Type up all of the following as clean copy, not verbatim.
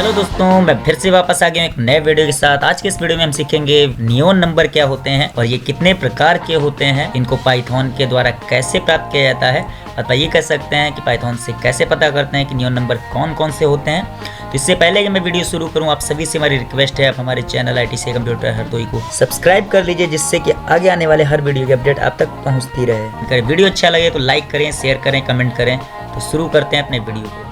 Hello दोस्तों, मैं फिर से वापस आ गया हूं एक नए वीडियो के साथ। आज के इस वीडियो में हम सीखेंगे नियोन नंबर क्या होते हैं और ये कितने प्रकार के होते हैं, इनको पाइथन के द्वारा कैसे प्राप्त किया जाता है, अथवा ये कह सकते हैं कि पाइथन से कैसे पता करते हैं कि नियोन नंबर कौन कौन से होते हैं। तो इससे पहले कि मैं वीडियो शुरू करूं, आप सभी से हमारी रिक्वेस्ट है, आप हमारे चैनल ITC कंप्यूटर हरदोई को सब्सक्राइब कर लीजिए, जिससे कि आगे आने वाले हर वीडियो की अपडेट आप तक पहुँचती रहे। अगर वीडियो अच्छा लगे तो लाइक करें, शेयर करें, कमेंट करें। तो शुरू करते हैं अपने वीडियो को।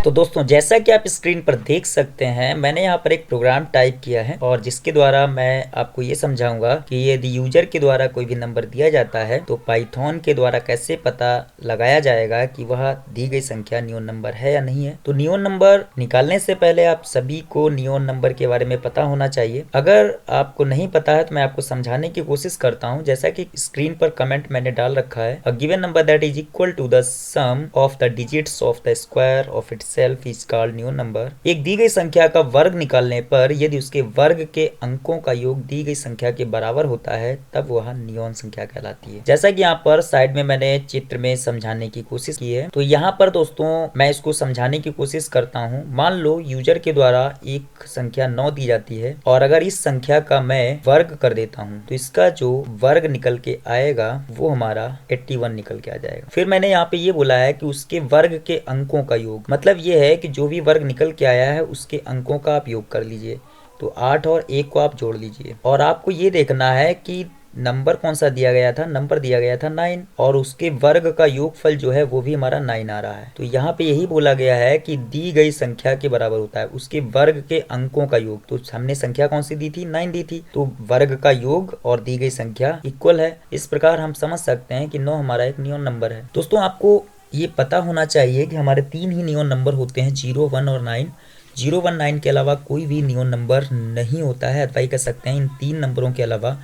तो दोस्तों, जैसा कि आप स्क्रीन पर देख सकते हैं, मैंने यहाँ पर एक प्रोग्राम टाइप किया है और जिसके द्वारा मैं आपको ये समझाऊंगा कि यदि यूजर के द्वारा कोई भी नंबर दिया जाता है तो पाइथन के द्वारा कैसे पता लगाया जाएगा कि वह दी गई संख्या नियोन नंबर है या नहीं है। तो नियोन नंबर निकालने से पहले आप सभी को नियोन नंबर के बारे में पता होना चाहिए। अगर आपको नहीं पता है तो मैं आपको समझाने की कोशिश करता हूँ। जैसा कि स्क्रीन पर कमेंट मैंने डाल रखा है, a given number that is equal to the sum of the digits of the square of itself is called neon number. एक दी गई संख्या का वर्ग निकालने पर यदि उसके वर्ग के अंकों का योग दी गई संख्या के बराबर होता है तब वह नियोन संख्या कहलाती है। जैसा कि यहाँ पर साइड में मैंने चित्र में समझाने की कोशिश की है। तो यहाँ पर दोस्तों मैं इसको समझाने की कोशिश करता हूँ। मान लो यूजर के द्वारा एक संख्या 9 दी जाती है और अगर इस संख्या का मैं वर्ग कर देता हूँ तो इसका जो वर्ग निकल के आएगा वो हमारा 81 निकल के आ जाएगा। फिर मैंने यहाँ पे ये बोला है कि उसके वर्ग के अंकों का योग, मतलब ये है कि जो भी वर्ग निकल के आया है उसके अंकों का आप योग कर लीजिए। तो 8 और 1 को आप जोड़ लीजिए और आपको ये देखना है कि नंबर कौन सा दिया गया था। नंबर दिया गया था 9 और उसके वर्ग का योगफल जो है वो भी हमारा 9 आ रहा है। तो यहाँ पे यही बोला गया है कि दी गई संख्या के बराबर होता है उसके वर्ग के अंकों का योग। तो हमने संख्या कौन सी दी थी? 9 दी थी। तो वर्ग का योग और दी गई संख्या इक्वल है। इस प्रकार हम समझ सकते हैं कि 9 हमारा एक नियोन नंबर है। दोस्तों, आपको ये पता होना चाहिए कि हमारे 3 ही नियोन नंबर होते हैं, 0, 1 और 9। 0, 1, 9 के अलावा कोई भी नियोन नंबर नहीं होता है, अथवा कह सकते हैं इन 3 नंबरों के अलावा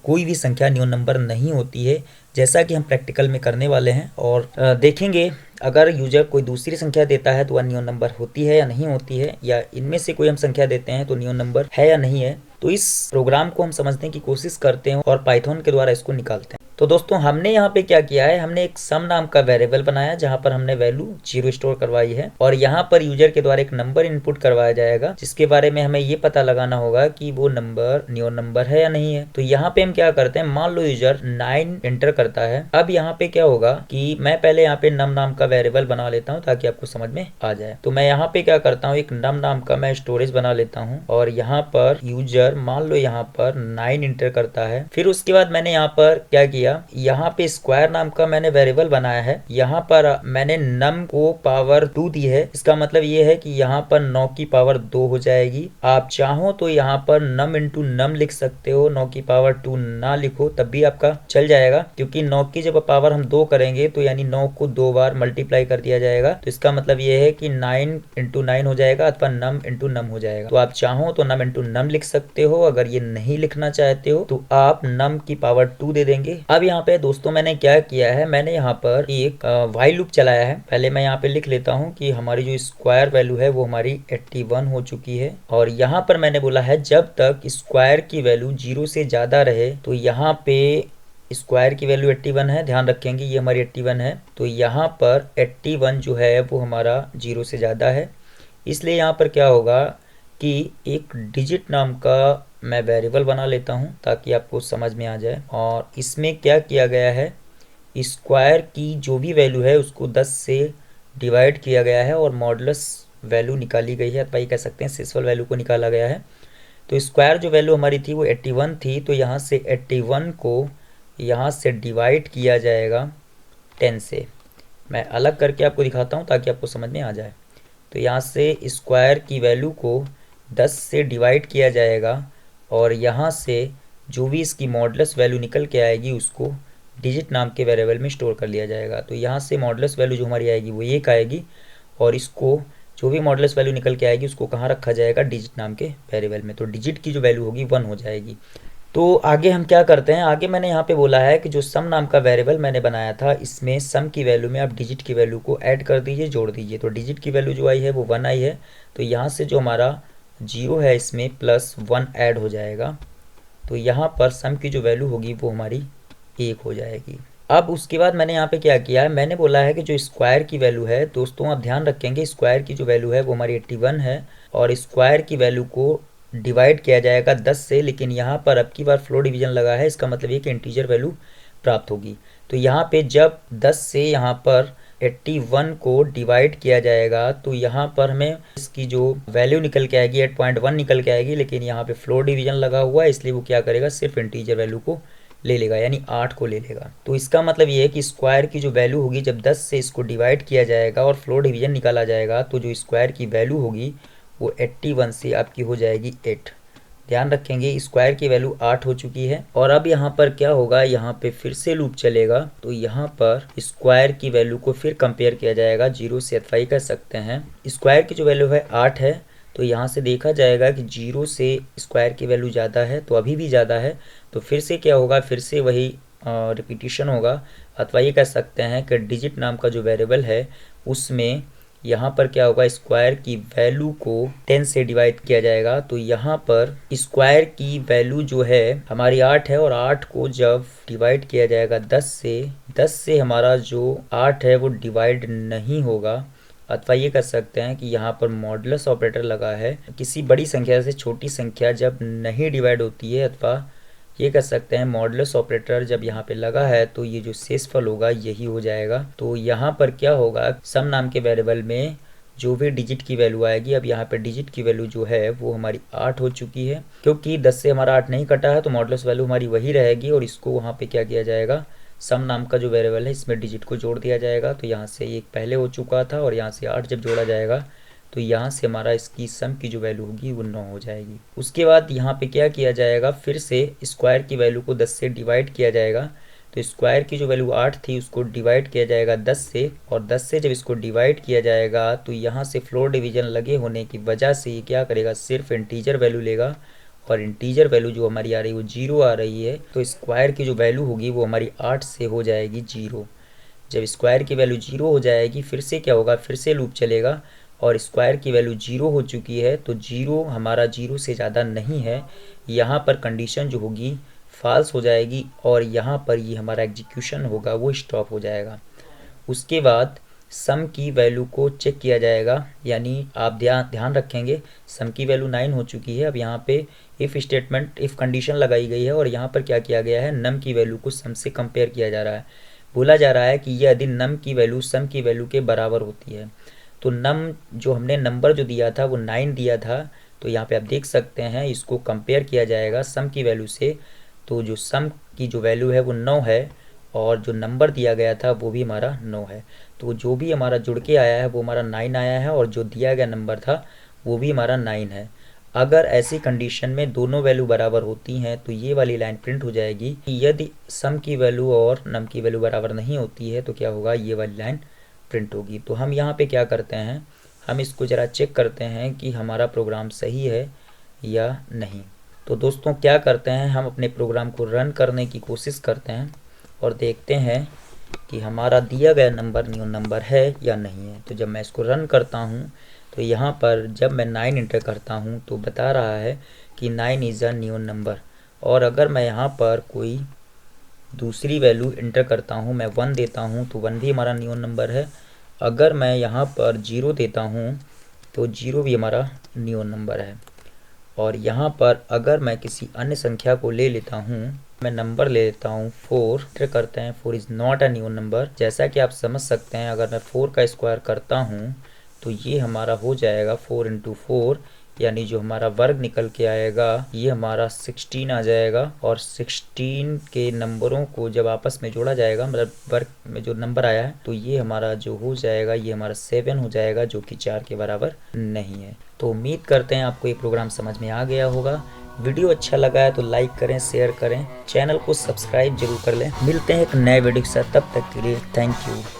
कोई भी संख्या नियोन नंबर नहीं होती है, जैसा कि हम प्रैक्टिकल में करने वाले हैं। और देखेंगे अगर यूजर कोई दूसरी संख्या देता है तो वह नियोन नंबर होती है या नहीं होती है, या इनमें से कोई हम संख्या देते हैं तो नियोन नंबर है या नहीं है। तो इस प्रोग्राम को हम समझने की कोशिश करते हैं और पाइथन के द्वारा इसको निकालते हैं। तो दोस्तों, हमने यहाँ पे क्या किया है, हमने एक सम नाम का वेरिएबल बनाया जहाँ पर हमने वैल्यू 0 स्टोर करवाई है और यहाँ पर यूजर के द्वारा एक नंबर इनपुट करवाया जाएगा जिसके बारे में हमें ये पता लगाना होगा कि वो नंबर नियोन नंबर है या नहीं है। तो यहाँ पे हम क्या करते हैं, मान लो यूजर 9 एंटर करता है। अब यहाँ पे क्या होगा कि मैं पहले यहाँ पे नम नाम का वेरिएबल बना लेता हूँ ताकि आपको समझ में आ जाए। तो मैं यहाँ पे क्या करता हूँ, एक नम नाम का मैं स्टोरेज बना लेता हूँ और यहाँ पर यूजर मान लो यहाँ पर 9 एंटर करता है। फिर उसके बाद मैंने यहाँ पर क्या किया, यहाँ पे स्क्वायर नाम का मैंने वेरिएबल बनाया है। यहाँ पर मैंने नम को पावर 2 दी है। इसका मतलब ये है कि यहाँ पर 9 की पावर 2 हो जाएगी। आप चाहो तो यहाँ पर नम इंटू नम लिख सकते हो, 9 की पावर 2 ना लिखो तब भी आपका चल जाएगा, क्योंकि 9 की जब पावर हम 2 करेंगे तो यानी 9 को 2 बार मल्टीप्लाई कर दिया जाएगा। तो इसका मतलब ये है कि 9 इंटू 9 हो जाएगा अथवा नम इंटू नम हो जाएगा। तो आप चाहो तो नम इंटू नम लिख सकते हो। अगर ये नहीं लिखना चाहते हो तो आप नम की पावर 2 दे देंगे। अब यहाँ पे दोस्तों मैंने क्या किया है, मैंने यहाँ पर एक व्हाइल लूप चलाया है। पहले मैं यहाँ पे लिख लेता हूँ कि हमारी जो स्क्वायर वैल्यू है वो हमारी 81 हो चुकी है और यहाँ पर मैंने बोला है जब तक स्क्वायर की वैल्यू 0 से ज्यादा रहे। तो यहाँ पे स्क्वायर की वैल्यू 81 है, ध्यान रखेंगे ये हमारी 81 है। तो यहाँ पर 81 जो है वो हमारा 0 से ज़्यादा है, इसलिए यहाँ पर क्या होगा कि एक डिजिट नाम का मैं वेरिएबल बना लेता हूँ ताकि आपको समझ में आ जाए। और इसमें क्या किया गया है, स्क्वायर की जो भी वैल्यू है उसको 10 से डिवाइड किया गया है और मॉडुलस वैल्यू निकाली गई है, अथवा कह सकते हैं शेषफल वैल्यू को निकाला गया है। तो स्क्वायर जो वैल्यू हमारी थी वो 81 थी, तो यहाँ से 81 को यहाँ से डिवाइड किया जाएगा 10 से। मैं अलग करके आपको दिखाता हूँ ताकि आपको समझ में आ जाए। तो यहाँ से स्क्वायर की वैल्यू को 10 से डिवाइड किया जाएगा और यहाँ से जो भी इसकी मॉडुलस वैल्यू निकल के आएगी उसको डिजिट नाम के वेरिएबल में स्टोर कर लिया जाएगा। तो यहाँ से मॉडुलस वैल्यू जो हमारी आएगी वो 1 आएगी और इसको जो भी मॉडुलस वैल्यू निकल के आएगी उसको कहाँ रखा जाएगा, डिजिट नाम के वेरिएबल में। तो डिजिट की जो वैल्यू होगी 1 हो जाएगी। तो आगे हम क्या करते हैं, आगे मैंने यहाँ पे बोला है कि जो सम नाम का वेरिएबल मैंने बनाया था इसमें सम की वैल्यू में आप डिजिट की वैल्यू को ऐड कर दीजिए, जोड़ दीजिए। तो डिजिट की वैल्यू जो आई है वो 1 आई है, तो यहाँ से जो हमारा 0 है इसमें प्लस 1 ऐड हो जाएगा। तो यहाँ पर सम की जो वैल्यू होगी वो हमारी 1 हो जाएगी। अब उसके बाद मैंने यहाँ पे क्या किया है, मैंने बोला है कि जो स्क्वायर की वैल्यू है दोस्तों, आप ध्यान रखेंगे स्क्वायर की जो वैल्यू है वो हमारी 81 है और स्क्वायर की वैल्यू को डिवाइड किया जाएगा 10 से, लेकिन यहाँ पर अब की बार फ्लोर डिवीजन लगा है, इसका मतलब ये कि इंटीजर वैल्यू प्राप्त होगी। तो यहाँ पे जब 10 से यहाँ पर 81 को डिवाइड किया जाएगा तो यहाँ पर हमें इसकी जो वैल्यू निकल के आएगी 8.1 निकल के आएगी, लेकिन यहाँ पे फ्लोर डिवीजन लगा हुआ है इसलिए वो क्या करेगा, सिर्फ इंटीजर वैल्यू को ले लेगा, यानी 8 को ले लेगा। तो इसका मतलब ये है कि स्क्वायर की जो वैल्यू होगी जब 10 से इसको डिवाइड किया जाएगा और फ्लोर डिवीजन निकाला जाएगा तो जो स्क्वायर की वैल्यू होगी वो 81 से आपकी हो जाएगी 8। ध्यान रखेंगे स्क्वायर की वैल्यू 8 हो चुकी है। और अब यहाँ पर क्या होगा, यहाँ पे फिर से लूप चलेगा तो यहाँ पर स्क्वायर की वैल्यू को फिर कंपेयर किया जाएगा 0 से, अथवा कह सकते हैं स्क्वायर की जो वैल्यू है 8 है तो यहाँ से देखा जाएगा कि 0 से स्क्वायर की वैल्यू ज़्यादा है, तो अभी भी ज़्यादा है, तो फिर से क्या होगा, फिर से वही रिपीटिशन होगा, अथवा ये कह सकते हैं कि डिजिट नाम का जो वेरिएबल है उसमें यहाँ पर क्या होगा, स्क्वायर की वैल्यू को 10 से डिवाइड किया जाएगा। तो यहाँ पर स्क्वायर की वैल्यू जो है हमारी 8 है और 8 को जब डिवाइड किया जाएगा 10 से हमारा जो 8 है वो डिवाइड नहीं होगा, अथवा ये कर सकते हैं कि यहाँ पर मॉडुलस ऑपरेटर लगा है। किसी बड़ी संख्या से छोटी संख्या जब नहीं डिवाइड होती है, अथवा ये कर सकते हैं मॉडुलस ऑपरेटर जब यहाँ पे लगा है तो ये जो शेषफल होगा यही हो जाएगा। तो यहाँ पर क्या होगा, सम नाम के वेरिएबल में जो भी डिजिट की वैल्यू आएगी, अब यहाँ पे डिजिट की वैल्यू जो है वो हमारी 8 हो चुकी है, क्योंकि 10 से हमारा 8 नहीं कटा है तो मॉडुलस वैल्यू हमारी वही रहेगी और इसको वहाँ पे क्या किया जाएगा, सम नाम का जो वेरिएबल है इसमें डिजिट को जोड़ दिया जाएगा। तो यहाँ से एक पहले हो चुका था और यहाँ से 8 जब जोड़ा जाएगा तो यहाँ से हमारा इसकी सम की जो वैल्यू होगी वो 9 हो जाएगी। उसके बाद यहाँ पे क्या किया जाएगा, फिर से स्क्वायर की वैल्यू को 10 से डिवाइड किया जाएगा। तो स्क्वायर की जो वैल्यू 8 थी उसको डिवाइड किया जाएगा 10 से, और 10 से जब इसको डिवाइड किया जाएगा तो यहाँ से फ्लोर डिवीजन लगे होने की वजह से ये क्या करेगा, सिर्फ इंटीजर वैल्यू लेगा, और इंटीजर वैल्यू जो हमारी आ रही है वो 0 आ रही है। तो स्क्वायर की जो वैल्यू होगी वो हमारी 8 से हो जाएगी 0। जब स्क्वायर की वैल्यू 0 हो जाएगी फिर से क्या होगा, फिर से लूप चलेगा और स्क्वायर की वैल्यू 0 हो चुकी है तो 0 हमारा 0 से ज़्यादा नहीं है, यहाँ पर कंडीशन जो होगी फॉल्स हो जाएगी और यहाँ पर ये हमारा एग्जीक्यूशन होगा वो स्टॉप हो जाएगा। उसके बाद सम की वैल्यू को चेक किया जाएगा, यानी आप ध्यान रखेंगे सम की वैल्यू 9 हो चुकी है। अब यहाँ पे इफ़ स्टेटमेंट, इफ़ कंडीशन लगाई गई है और यहाँ पर क्या किया गया है, नम की वैल्यू को सम से कंपेयर किया जा रहा है। बोला जा रहा है कि यदि नम की वैल्यू सम की वैल्यू के बराबर होती है, तो नम जो हमने नंबर जो दिया था वो 9 दिया था, तो यहाँ पे आप देख सकते हैं इसको कंपेयर किया जाएगा सम की वैल्यू से। तो जो सम की जो वैल्यू है वो 9 है और जो नंबर दिया गया था वो भी हमारा 9 है। तो जो भी हमारा जुड़ के आया है वो हमारा 9 आया है और जो दिया गया नंबर था वो भी हमारा 9 है। अगर ऐसी कंडीशन में दोनों वैल्यू बराबर होती हैं तो ये वाली लाइन प्रिंट हो जाएगी। यदि सम की वैल्यू और नम की वैल्यू बराबर नहीं होती है तो क्या होगा, ये वाली लाइन प्रिंट होगी। तो हम यहाँ पे क्या करते हैं, हम इसको ज़रा चेक करते हैं कि हमारा प्रोग्राम सही है या नहीं। तो दोस्तों क्या करते हैं, हम अपने प्रोग्राम को रन करने की कोशिश करते हैं और देखते हैं कि हमारा दिया गया नंबर न्यू नंबर है या नहीं है। तो जब मैं इसको रन करता हूँ तो यहाँ पर जब मैं 9 इंटर करता हूँ तो बता रहा है कि 9 इज़ अ न्यू नंबर। और अगर मैं यहाँ पर कोई दूसरी वैल्यू इंटर करता हूँ, मैं 1 देता हूँ तो 1 भी हमारा न्यू नंबर है। अगर मैं यहाँ पर 0 देता हूँ तो 0 भी हमारा न्यू नंबर है। और यहाँ पर अगर मैं किसी अन्य संख्या को ले लेता हूँ, मैं नंबर ले लेता हूँ 4, इंटर करते हैं 4 is not a new number. जैसा कि आप समझ सकते हैं अगर मैं 4 का स्क्वायर करता हूँ तो ये हमारा हो जाएगा 4 × 4, यानी जो हमारा वर्ग निकल के आएगा ये हमारा 16 आ जाएगा। और 16 के नंबरों को जब आपस में जोड़ा जाएगा, मतलब वर्ग में जो नंबर आया है तो ये हमारा जो हो जाएगा ये हमारा 7 हो जाएगा, जो कि 4 के बराबर नहीं है। तो उम्मीद करते हैं आपको ये प्रोग्राम समझ में आ गया होगा। वीडियो अच्छा लगा है तो लाइक करें, शेयर करें, चैनल को सब्सक्राइब जरूर कर लें। मिलते हैं एक नए वीडियो के साथ, तब तक के लिए थैंक यू।